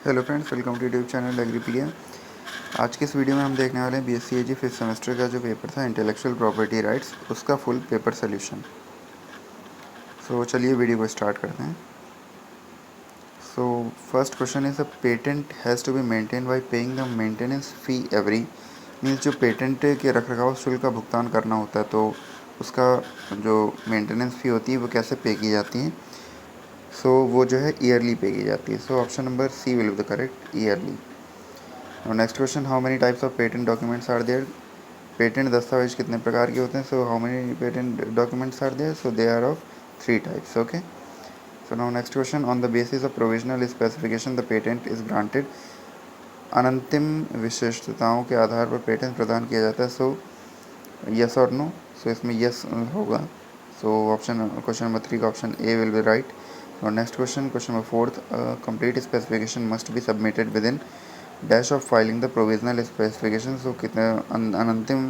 Hello friends, welcome to YouTube channel Agripedia. आज के इस वीडियो में हम देखने वाले हैं बीएससी एजी फिफ्थ सेमेस्टर का जो पेपर था इंटेलेक्चुअल प्रॉपर्टी राइट्स, उसका फुल पेपर सोल्यूशन। सो चलिए वीडियो को स्टार्ट करते हैं। So first question is a patent has to be maintain by paying the maintenance fee every. Means जो पेटेंट के रखरखाव शुल्क का भुगतान करना होता है तो उसका जो मेंटेनेंस फ़ी होती है वो कैसे पे की जाती है। सो वो जो है ईयरली पे की जाती है। So option number C will be the correct, yearly. Next question, how many types of patent documents are there. Patent दस्तावेज कितने प्रकार के होते हैं। So how many patent documents are there. So they are of 3 types. Okay, so now next question, on the basis of provisional specification the patent is granted. अनंतिम विशिष्टताओं के आधार पर पेटेंट प्रदान किया जाता है। सो यस और नो। सो इसमें यस होगा। सो ऑप्शन क्वेश्चन नंबर 3 का option A will be right. और next question, question number 4, complete specification must be submitted within dash of filing the provisional specification. So कितने अनंतिम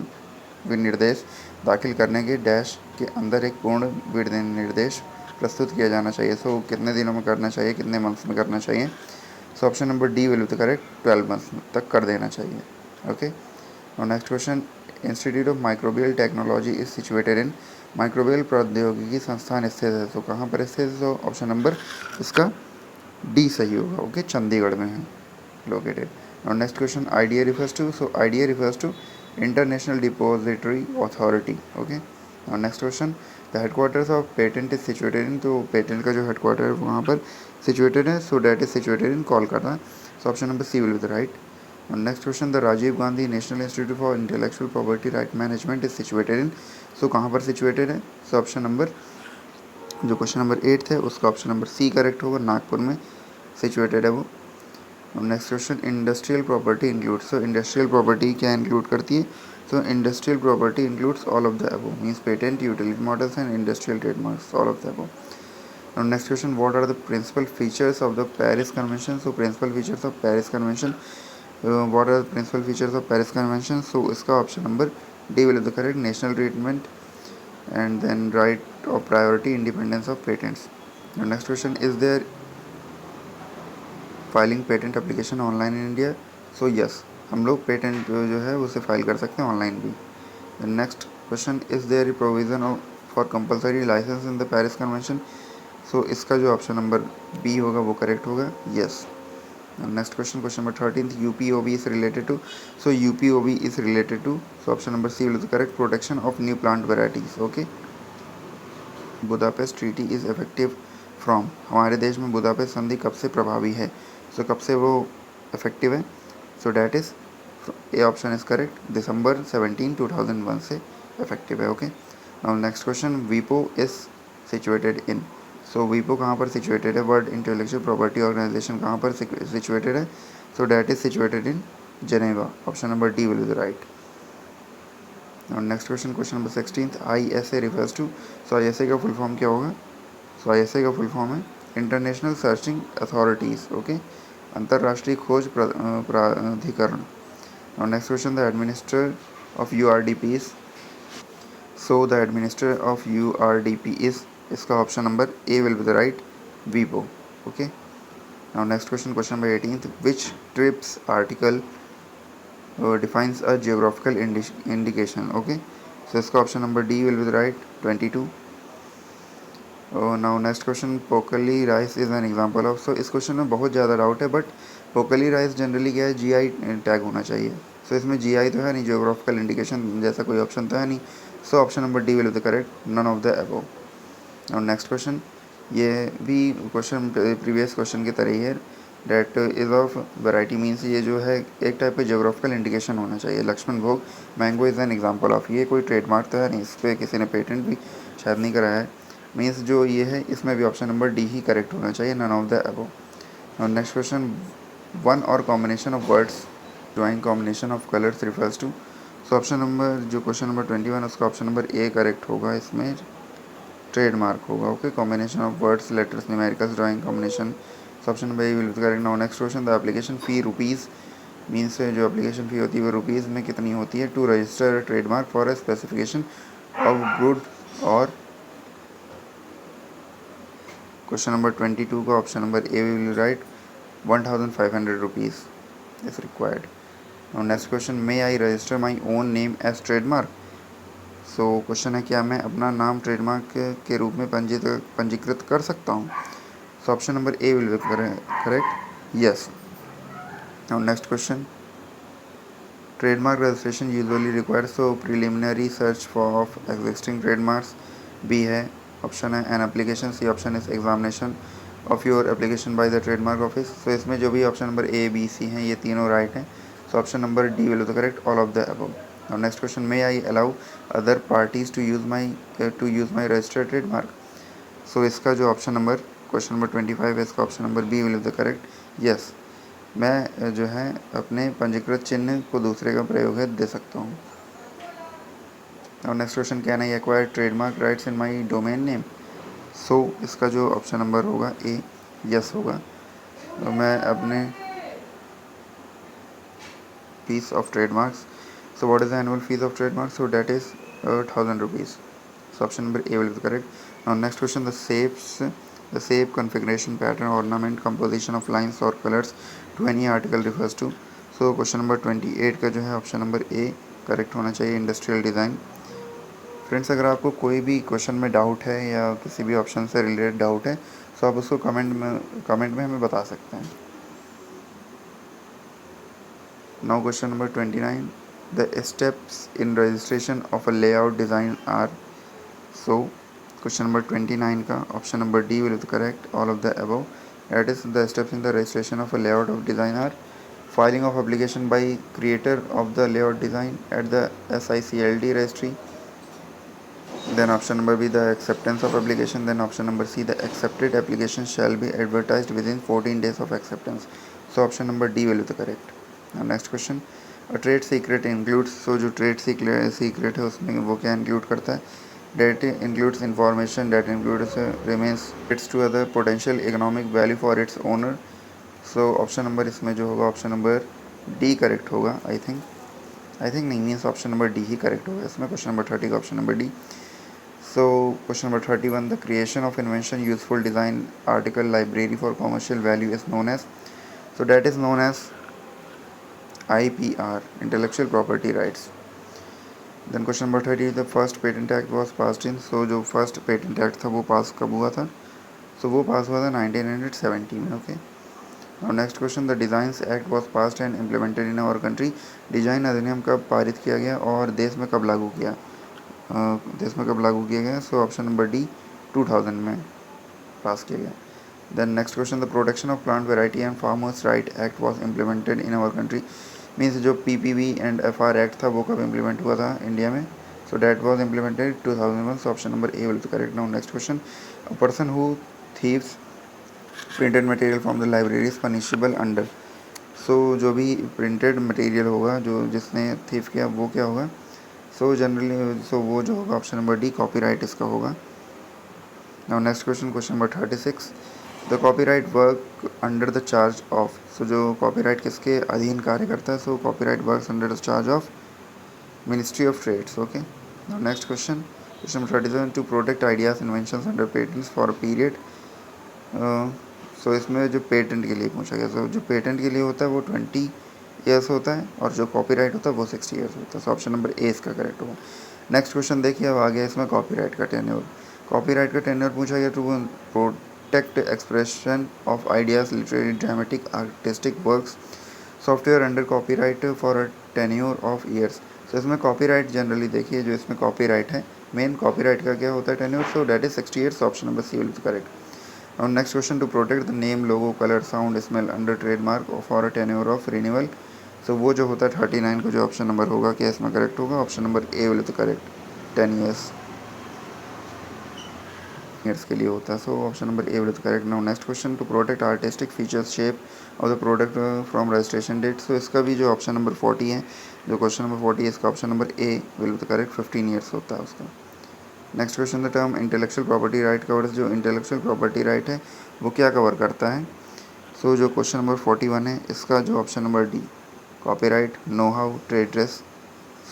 विनिर्देश दाखिल करने के डैश के अंदर एक पूर्ण विनिर्देश प्रस्तुत किया जाना चाहिए। सो कितने दिनों में करना चाहिए, कितने मंथ्स में करना चाहिए। सो option number D will be correct, 12 months तक कर देना चाहिए। ओके, और next question, institute of microbial technology is situated in. Microbial प्रौद्योगिकी संस्थान स्थित है। तो कहाँ पर स्थित है। तो ऑप्शन नंबर इसका डी सही होगा। ओके, चंडीगढ़ में है located. Now next question, IDA refers to. So IDA refers to International Depository Authority. Okay. Now next question, the headquarters of patent is situated in. तो patent का जो headquarter है वहाँ पर situated है. So that is situated in Kolkata. So option number C will be the right. Now next question, the Rajiv Gandhi National Institute for Intellectual Property Right Management is situated in. So कहाँ पर situated है. So option number जो question number 8 है उसका option number C correct होगा, नागपुर में situated है वो। Next question, industrial property include. So industrial property क्या इंक्लूड करती है। So industrial property includes all of the above, means patent, utility models and industrial trademarks, all of the above. Next question, what are the principal features of the Paris convention. So principal features of Paris convention, what are the principal features of Paris convention. So इसका option number D will be the correct, national treatment and then right of priority, independence of patents. Next question, is there filing patent application online in India. So yes, हम लोग patent जो है उसे file कर सकते हैं online भी। Next question, is there provision for compulsory license in the Paris convention. So इसका जो ऑप्शन नंबर बी होगा वो करेक्ट होगा, yes. Next question, question number 13, UPOB is related to. So UPOB is related to, so option number C will be correct, protection of new plant varieties. Okay, Budapest treaty is effective from. हमारे देश में Budapest संधि कब से प्रभावी है। सो कब से वो इफेक्टिव है। So that is A option is correct, दिसंबर 17, 2001 से इफेक्टिव है। ओके, नाउ नेक्स्ट क्वेश्चन, वीपो इज सिचुएटेड इन। सो वीपो कहाँ पर सिचुएटेड है, वर्ल्ड इंटेलेक्चुअल प्रॉपर्टी ऑर्गेनाइजेशन कहाँ पर सिचुएटेड है। So that is situated in Geneva, option number D will be the right. और next question, question number 16, ISA refers to. So ISA का full form क्या होगा। सो ISA का full form है international searching authorities. Okay, अंतर्राष्ट्रीय खोज प्राधिकरण। और next question, the administrator of URDP is. So the administrator of URDP is, इसका option number A will be the right, वीपो। Okay, now next question, question number 18, which TRIPS article defines a geographical indication. Okay, so इसका option number D will be the right, 22। Now next question, Pokkali rice is an example of. So इस question में बहुत ज़्यादा doubt है, but Pokkali rice generally क्या है, GI tag होना चाहिए। सो इसमें GI तो है नहीं, जियोग्राफिकल इंडिकेशन जैसा कोई ऑप्शन तो है नहीं। So option number D will be the correct, none of the above. और नेक्स्ट क्वेश्चन, ये भी क्वेश्चन प्रीवियस क्वेश्चन की तरह ही है, that is of variety, means ये जो है एक टाइप का जियोग्राफिकल इंडिकेशन होना चाहिए। लक्ष्मण भोग mango is an example of, ये कोई ट्रेडमार्क तो है नहीं, इस पर किसी ने पेटेंट भी शायद नहीं कराया है। मीन्स जो ये है इसमें भी ऑप्शन नंबर डी ही करेक्ट होना चाहिए, नन ऑफ द अबव। और नेक्स्ट क्वेश्चन, वन और combination of words drawing combination of colours refers to. So option number जो क्वेश्चन नंबर 21 उसका ऑप्शन नंबर ए करेक्ट होगा, इसमें ट्रेडमार्क होगा। Okay, combination of words, letters, numericals, drawing combination, option number A will be correct. Now next question, the application fee rupees, means जो application fee होती है वो rupees में कितनी होती है, to register trademark for a specification of good. और question number 22 का option number A will right, 1,500 rupees is required. Now next question, may I register my own name as trademark? So question है, क्या मैं अपना नाम trademark के रूप में पंजीकृत कर सकता हूँ? So option number A will be correct, yes. Now next question, trademark registration usually requires so preliminary search for of existing trademarks, B है ऑप्शन है an application, C option is examination of your application by the trademark office. So इसमें जो भी option number A B C हैं ये तीनों right हैं. So option number D will be correct, all of the above. Now next question, may I allow other parties to use my registered trademark? So इसका जो option number question number 25 है, इसका option number B will be the correct, yes. मैं जो है अपने पंजीकृत चिन्ह को दूसरे का प्रयोग है दे सकता हूँ. और next question, can I acquire trademark rights in my domain name? So इसका जो ऑप्शन नंबर होगा ए, यस होगा. तो मैं अपने fees of trademarks, so what is the annual fees of trademark? So that is 1,000 rupees. So option number A will be correct. Now next question, the shape, configuration, pattern, ornament, composition of lines or colors to any article refers to. So question number 28 का जो है option number A correct होना चाहिए, industrial design. Friends, अगर आपको कोई भी question में डाउट है या किसी भी ऑप्शन से रिलेटेड डाउट है तो आप उसको कमेंट में हमें बता सकते हैं. Now question number 29, the steps in registration of a layout design are. So question number 29 का option number D will be correct, all of the above. That is, the steps in the registration of a layout of design are filing of application by creator of the layout design at the SICLD registry. Then option number B, the acceptance of application. Then option number C, the accepted application shall be advertised within 14 days of acceptance. So option number D will be the correct. Now next question, trade secret includes. So जो trade secret है उसमें वो क्या include करता है? That includes information that includes remains its to other potential economic value for its owner. So option number इसमें जो होगा ऑप्शन नंबर डी करेक्ट होगा. आई थिंक नहीं मीन्स ऑप्शन नंबर डी ही करेक्ट होगा इसमें. क्वेश्चन नंबर 30 का option number D. So question number 31, the creation of invention useful design article library for commercial value is known as. So that is known as IPR, intellectual property rights. Then question number 30, the first patent act was passed in. So जो first patent act था वो पास कब हुआ था? So वो पास हुआ था 1970 में. Okay. Now next question, the Designs Act was passed and implemented in our country. Design अधिनियम कब पारित किया गया और देश में कब लागू किया गया? सो ऑप्शन नंबर डी 2000 में पास किया गया. Then next question, the Protection of Plant Variety and Farmers Right Act was implemented in our country. Means जो PPV एंड FR एक्ट था वो कब इम्प्लीमेंट हुआ था इंडिया में? So that was implemented 2001. So option number A will be correct. Now next question, a person who thieves printed material from the library is punishable under. So जो भी printed material होगा जो जिसने thief किया वो क्या होगा? सो जनरली वो जो होगा ऑप्शन नंबर डी कॉपीराइट इसका होगा. Now next question, question number 36, the copyright work under the charge of. So जो कॉपीराइट किसके अधीन कार्य करता है? सो copyright works under the charge of ministry of trades. Okay. Now next question, question number 37, to protect ideas inventions under patents for a period. So इसमें जो patent के लिए पूछा गया, सो जो पेटेंट के लिए होता है वो 20 ईयर्स होता है और जो कॉपीराइट होता है वो 60 ईयर्स होता है. सो ऑप्शन नंबर ए इसका करेक्ट होगा. नेक्स्ट क्वेश्चन देखिए, अब आ गया इसमें कॉपीराइट का टेन्योर. कॉपीराइट का टेन्योर पूछा गया, to protect expression of ideas, literary, dramatic, artistic works, software under copyright for a tenure of years. So इसमें कॉपीराइट जनरली देखिए, जो इसमें कॉपीराइट है मेन कॉपीराइट का क्या होता है tenure? So that is 60 years. Option number C will be correct. और next question, to protect the name, logo, colour, sound, smell under trademark for a tenure of renewal. So वो जो होता है 39 को जो ऑप्शन नंबर होगा क्या इसमें करेक्ट होगा? Option number A will be correct, 10 years के लिए होता है. So option number A will be correct. Now next question, to protect artistic features, shape of the product from registration date. So इसका भी जो ऑप्शन नंबर 40 है, जो question number 40 है, इसका option number A will be correct, 15 years होता है उसका. Next question, the term intellectual property right covers. जो इंटेलेक्चुअल प्रॉपर्टी राइट है वो क्या कवर करता है? सो जो क्वेश्चन नंबर 41 है, इसका जो option number D copyright, know how, trade dress.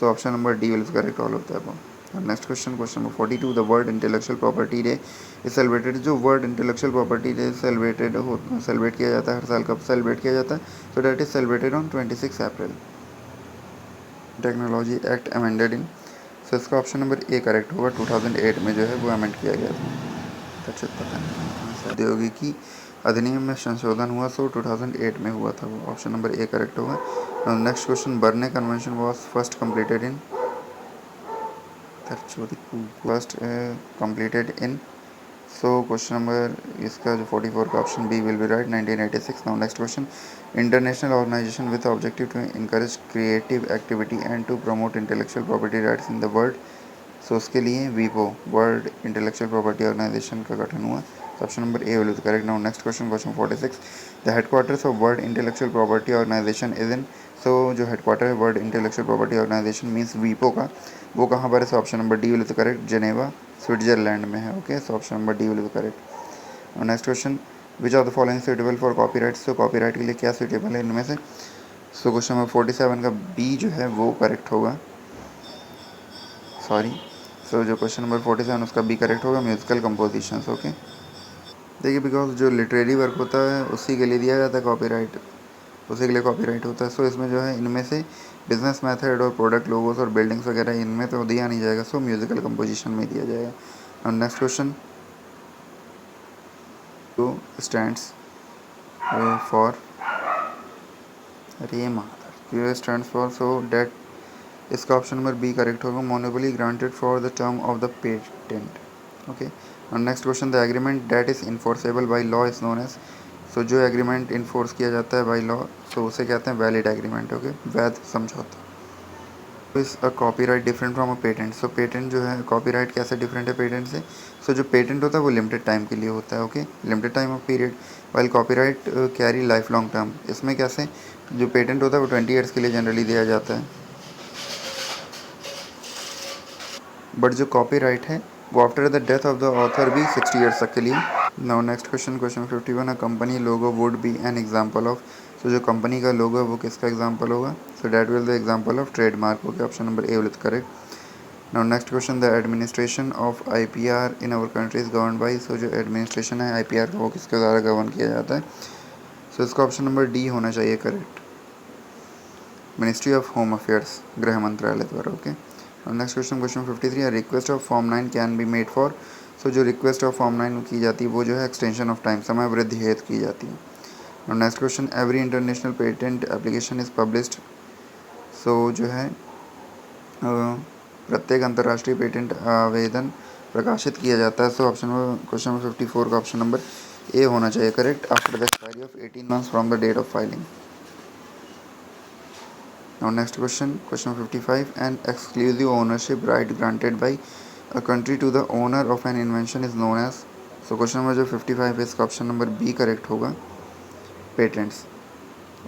So option number D will be correct, all of the above. Next question, question number 42, the world intellectual property day is celebrated. जो world intellectual property day celebrate किया जाता है हर साल, कब celebrate किया जाता है? तो date is celebrated on 26 April. Technology act amended in, so इसका ऑप्शन नंबर ए करेक्ट होगा। 2008 में जो है वो अमेंड किया गया था। अच्छा पता नहीं, औद्योगिकी अधिनियम में संशोधन हुआ, सो 2008 में हुआ था वो। ऑप्शन नंबर ए करेक्ट होगा। Next question, Berne convention was first completed in, first completed in, so question number इसका जो 44 का option B will be right, 1986। Now next question, international organization with objective to encourage creative activity and to promote intellectual property rights in the world, so उसके लिए वीपो, world intellectual property organisation का गठन हुआ। Option number A will be correct. Now next question, question 46, the headquarters of world intellectual property organization is in, so जो headquarter है world intellectual property organization means वीपो का, वो कहाँ पर है? So option number D will be correct, Geneva Switzerland में है। Okay, so option number D will be correct. Next question, which of the following suitable for copyrights, तो copyright के लिए क्या सुटेबल है इनमें से? सो क्वेश्चन नंबर 47 का बी जो है वो करेक्ट होगा, सॉरी। सो जो क्वेश्चन नंबर 47 उसका बी करेक्ट होगा, म्यूजिकल कंपोजिशंस। ओके, देखिए बिकॉज जो लिटरेरी वर्क होता है उसी के लिए दिया जाता है कॉपीराइट, उसी के लिए कॉपीराइट होता है। सो इसमें जो है इनमें से बिजनेस मेथड और प्रोडक्ट लोगोस और बिल्डिंग्स वगैरह इनमें तो दिया नहीं जाएगा, सो म्यूजिकल कंपोजिशन में दिया जाएगा। और नेक्स्ट क्वेश्चन, जो स्टैंड्स फॉर, अरे माता, स्टैंड्स फॉर, सो डेट इसका ऑप्शन नंबर बी करेक्ट होगा, monopoly granted for the term of the patent. Okay, और next question, the agreement that is enforceable by law is known as, so जो agreement enforce किया जाता है by law, सो उसे कहते हैं वैलिड एग्रीमेंट। ओके, वैध समझौता। Is a copyright different from a patent, so patent जो है, कॉपीराइट कैसे डिफरेंट है पेटेंट से? सो जो पेटेंट होता है वो लिमिटेड टाइम के लिए होता है। Okay, limited time of period, while copyright carry life long term. इसमें कैसे, जो पेटेंट होता है वो 20 ईयर्स के लिए जनरली दिया जाता है, बट जो कॉपीराइट है वो after the death of the author भी 60 ईयर्स तक के लिए। Now next question, question 51, a company logo would be an example of, so जो कंपनी का लोगो है वो किसका एग्जांपल होगा? So that will the example of trademark. Okay, option number A will correct. Now next question, the administration of IPR in our country is govern by, so जो administration है IPR का वो किसके द्वारा गवर्न किया जाता है? सो इसका ऑप्शन नंबर डी होना चाहिए correct, ministry of home affairs, गृह मंत्रालय द्वारा। Okay, next question, question 53, request of form 9 can be made for, so जो रिक्वेस्ट ऑफ फॉर्म 9 की जाती है वो जो है एक्सटेंशन ऑफ टाइम, समय वृद्धि हेतु की जाती है। Next question, every international patent application is published, so जो है प्रत्येक अंतर्राष्ट्रीय पेटेंट आवेदन प्रकाशित किया जाता है। So option number, question number 54 का ऑप्शन नंबर ए होना चाहिए correct, after the expiry of 18 months from the date of filing. Now next question, question 55, an exclusive ownership right granted by a country to the owner of an invention is known as, so question number जो 55 है इसका option number B correct होगा, patents.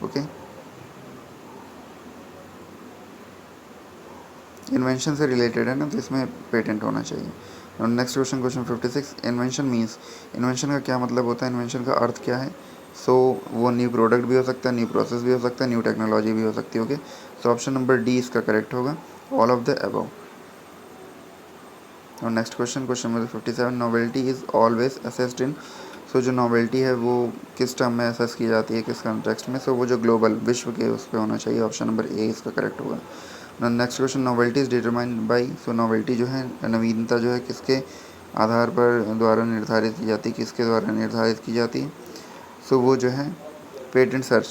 Okay, invention से related है ना, तो इसमें patent होना चाहिए। और next question, question 56, invention means, invention का क्या मतलब होता है, इन्वेंशन का अर्थ क्या है? सो वो न्यू प्रोडक्ट भी हो सकता है, न्यू प्रोसेस भी हो सकता है, न्यू टेक्नोलॉजी भी हो सकती है। Okay, so option number D इसका करेक्ट होगा, ऑल ऑफ द अबव। और next question, question number 57, novelty is always assessed in, so जो नॉवेल्टी है वो किस टर्म में असेस की जाती है, किस कॉन्टेक्स्ट में? सो वो जो ग्लोबल, विश्व के उस पर होना चाहिए, ऑप्शन नंबर ए इसका करेक्ट होगा। Next question, novelty is determined by, so novelty जो है, नवीनता जो है किसके आधार पर द्वारा निर्धारित की जाती है, किसके द्वारा निर्धारित की जाती है? सो वो जो है पेटेंट सर्च,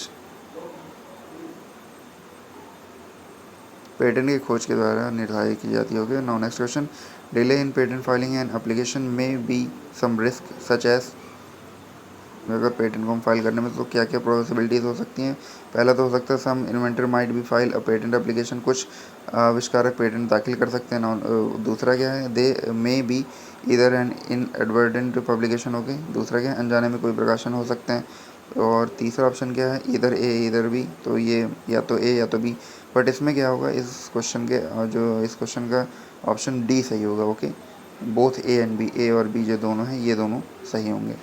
पेटेंट की खोज के द्वारा निर्धारित की जाती होगी। Now next question, delay in patent filing and application may be some risk such as, अगर पेटेंट को हम फाइल करने में तो क्या क्या पॉसिबिलिटीज़ हो सकती हैं? पहला तो हो सकता है सम इन्वेंटर माइट भी फाइल अ पेटेंट एप्लीकेशन, कुछ आविष्कारक पेटेंट दाखिल कर सकते हैं। दूसरा क्या है, दे मे बी इधर एन इन एडवर्डेंट पब्लिकेशन, हो गई। दूसरा क्या है, अनजाने में कोई प्रकाशन हो सकते हैं। और तीसरा ऑप्शन क्या है, इधर ए इधर बी, तो ये या तो ए या तो बी, बट इसमें क्या होगा, इस क्वेश्चन के जो इस क्वेश्चन का ऑप्शन डी सही होगा। Okay, both A and B, A और बी जो दोनों हैं ये दोनों सही होंगे।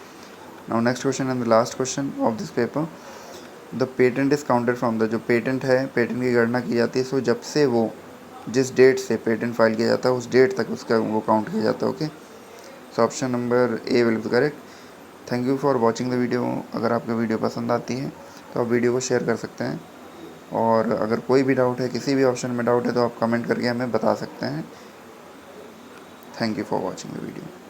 Now next question and the last question of this paper, the patent is counted from the, जो पेटेंट है, पेटेंट की गणना की जाती है सो जब से वो जिस डेट से पेटेंट फाइल किया जाता है उस डेट तक उसका वो काउंट किया जाता है। Okay, so option number A will be correct. Thank you for watching the video. अगर आपको वीडियो पसंद आती है तो आप वीडियो को शेयर कर सकते हैं, और अगर कोई भी डाउट है, किसी भी ऑप्शन में डाउट है, तो आप कमेंट करके हमें बता सकते हैं। Thank you for watching the video.